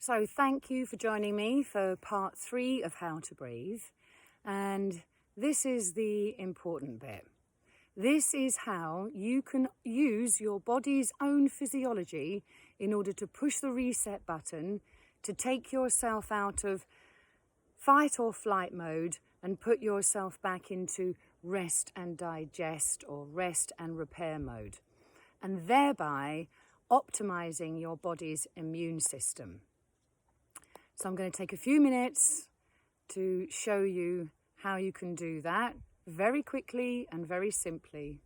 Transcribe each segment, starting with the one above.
So thank you for joining me for part 3 of How to Breathe. And this is the important bit. This is how you can use your body's own physiology in order to push the reset button to take yourself out of fight or flight mode and put yourself back into rest and digest or rest and repair mode, and thereby optimizing your body's immune system. So I'm going to take a few minutes to show you how you can do that very quickly and very simply.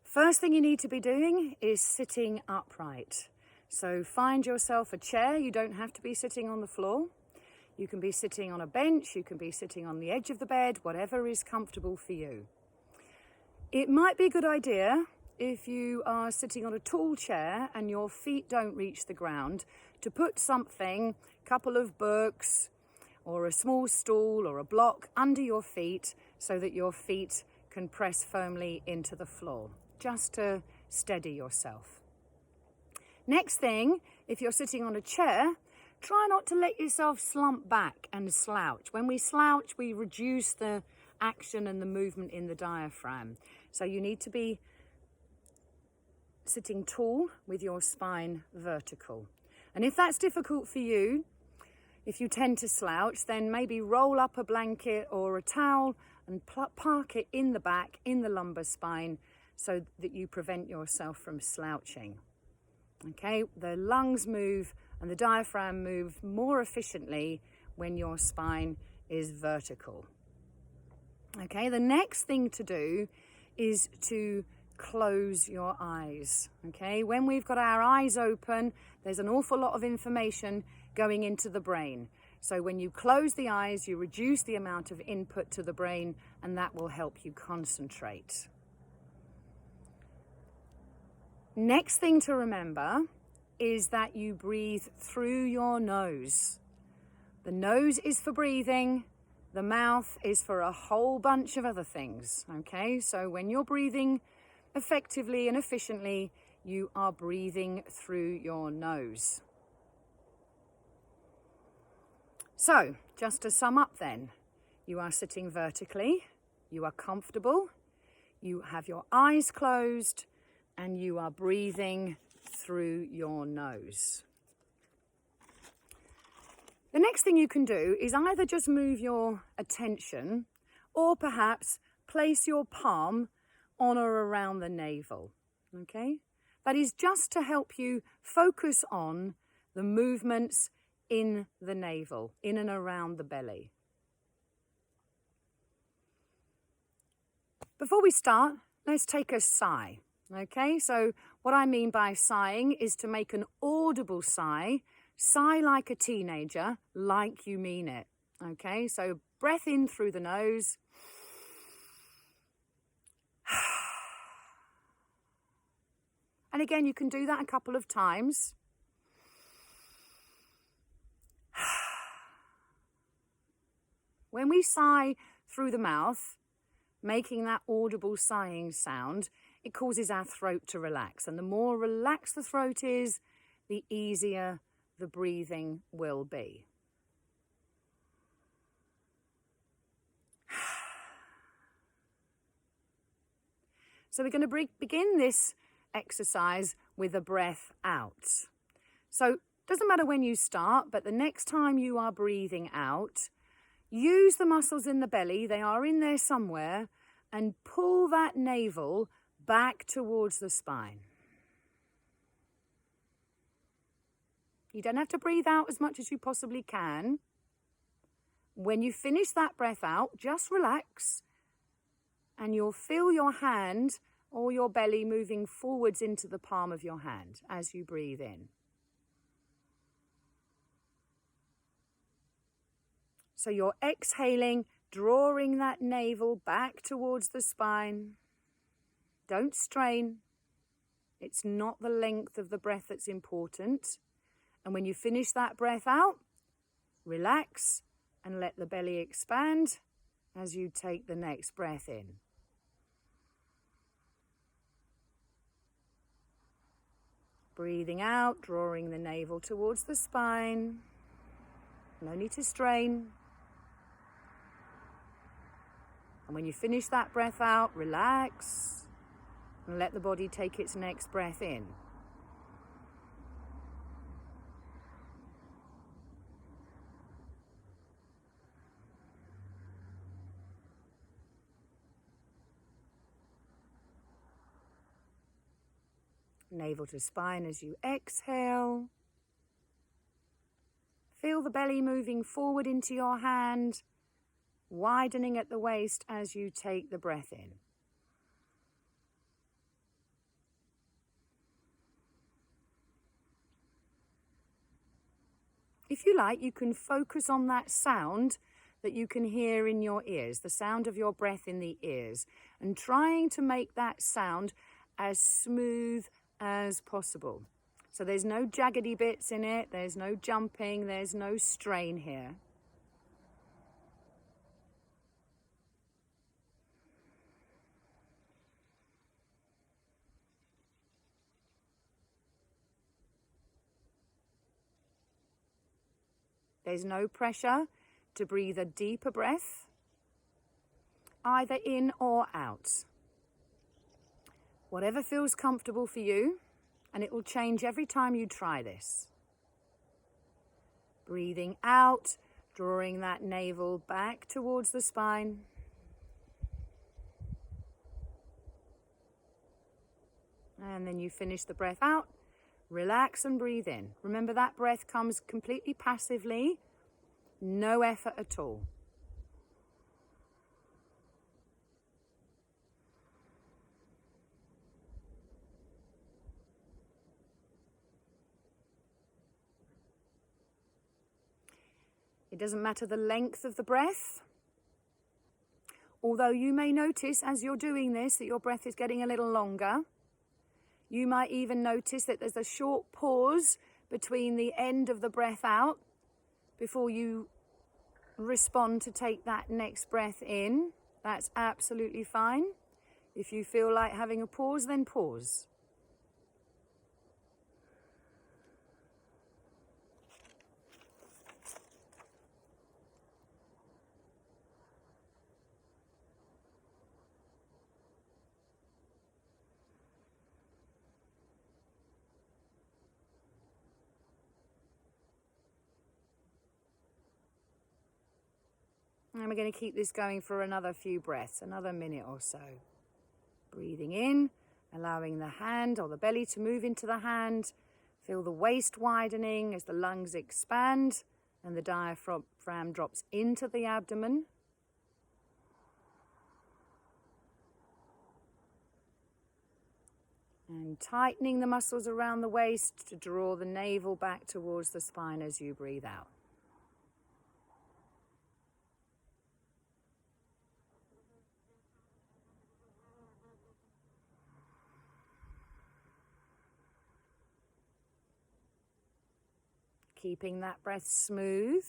First thing you need to be doing is sitting upright. So find yourself a chair. You don't have to be sitting on the floor. You can be sitting on a bench, you can be sitting on the edge of the bed, whatever is comfortable for you. It might be a good idea if you are sitting on a tall chair and your feet don't reach the ground to put something, a couple of books or a small stool or a block under your feet so that your feet can press firmly into the floor, just to steady yourself. Next thing, if you're sitting on a chair, try not to let yourself slump back and slouch. When we slouch, we reduce the action and the movement in the diaphragm. So you need to be sitting tall with your spine vertical. And if that's difficult for you, if you tend to slouch, then maybe roll up a blanket or a towel and park it in the back, in the lumbar spine, so that you prevent yourself from slouching. Okay, the lungs move and the diaphragm moves more efficiently when your spine is vertical. Okay, the next thing to do is to close your eyes. Okay, when we've got our eyes open, there's an awful lot of information going into the brain. So when you close the eyes, you reduce the amount of input to the brain, and that will help you concentrate. Next thing to remember is that you breathe through your nose. The nose is for breathing, the mouth is for a whole bunch of other things, okay? So when you're breathing effectively and efficiently, you are breathing through your nose. So, just to sum up then, you are sitting vertically, you are comfortable, you have your eyes closed, and you are breathing through your nose. The next thing you can do is either just move your attention or perhaps place your palm on or around the navel, okay? That is just to help you focus on the movements in the navel, in and around the belly. Before we start, let's take a sigh. Okay, so what I mean by sighing is to make an audible sigh. Sigh like a teenager, like you mean it. Okay, so breath in through the nose. And again, you can do that a couple of times. When we sigh through the mouth, making that audible sighing sound, it causes our throat to relax. And the more relaxed the throat is, the easier the breathing will be. So we're going to begin this exercise with a breath out. So it doesn't matter when you start, but the next time you are breathing out, use the muscles in the belly, they are in there somewhere, and pull that navel back towards the spine. You don't have to breathe out as much as you possibly can. When you finish that breath out, just relax, and you'll feel your hand or your belly moving forwards into the palm of your hand as you breathe in. So you're exhaling, drawing that navel back towards the spine. Don't strain. It's not the length of the breath that's important. And when you finish that breath out, relax and let the belly expand as you take the next breath in. Breathing out, drawing the navel towards the spine. No need to strain. And when you finish that breath out, relax and let the body take its next breath in. Navel to spine as you exhale. Feel the belly moving forward into your hand, widening at the waist as you take the breath in. If you like, you can focus on that sound that you can hear in your ears, the sound of your breath in the ears, and trying to make that sound as smooth as possible. So there's no jaggedy bits in it, there's no jumping, there's no strain here. There's no pressure to breathe a deeper breath, either in or out. Whatever feels comfortable for you, and it will change every time you try this. Breathing out, drawing that navel back towards the spine. And then you finish the breath out, relax and breathe in. Remember, that breath comes completely passively, no effort at all. It doesn't matter the length of the breath, although you may notice as you're doing this that your breath is getting a little longer. You might even notice that there's a short pause between the end of the breath out before you respond to take that next breath in. That's absolutely fine. If you feel like having a pause, then pause. And we're going to keep this going for another few breaths, another minute or so. Breathing in, allowing the hand or the belly to move into the hand. Feel the waist widening as the lungs expand and the diaphragm drops into the abdomen. And tightening the muscles around the waist to draw the navel back towards the spine as you breathe out. Keeping that breath smooth.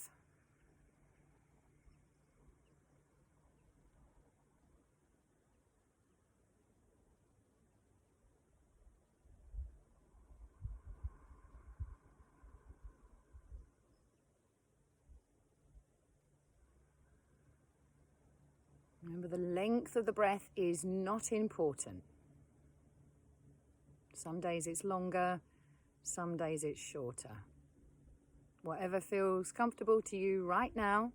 Remember, the length of the breath is not important. Some days it's longer, some days it's shorter. Whatever feels comfortable to you right now.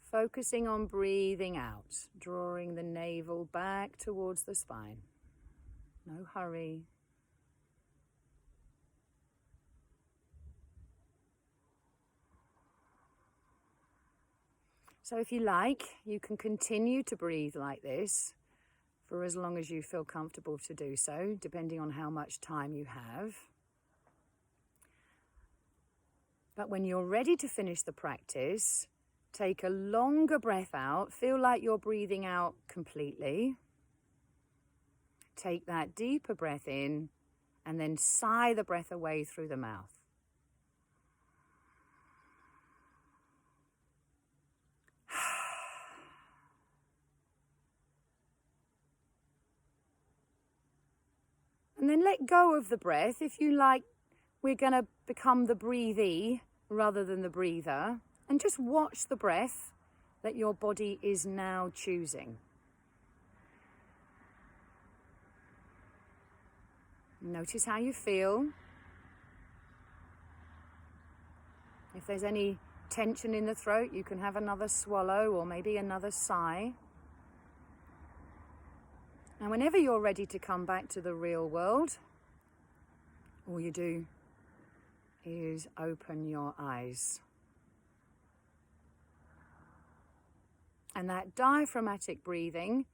Focusing on breathing out, drawing the navel back towards the spine. No hurry. So if you like, you can continue to breathe like this for as long as you feel comfortable to do so, depending on how much time you have. But when you're ready to finish the practice, take a longer breath out. Feel like you're breathing out completely. Take that deeper breath in and then sigh the breath away through the mouth. And then let go of the breath. If you like, we're going to become the breathee rather than the breather. And just watch the breath that your body is now choosing. Notice how you feel. If there's any tension in the throat, you can have another swallow or maybe another sigh. And whenever you're ready to come back to the real world, all you do is open your eyes. And that diaphragmatic breathing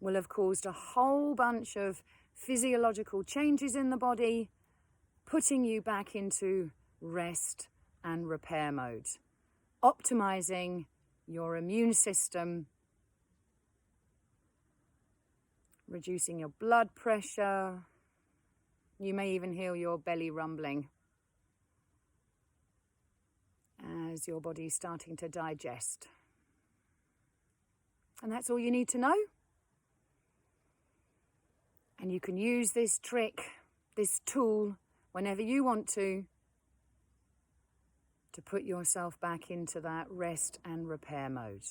will have caused a whole bunch of physiological changes in the body, putting you back into rest and repair mode, optimizing your immune system, reducing your blood pressure. You may even hear your belly rumbling as your body's starting to digest. And that's all you need to know. And you can use this trick, this tool, whenever you want to put yourself back into that rest and repair mode.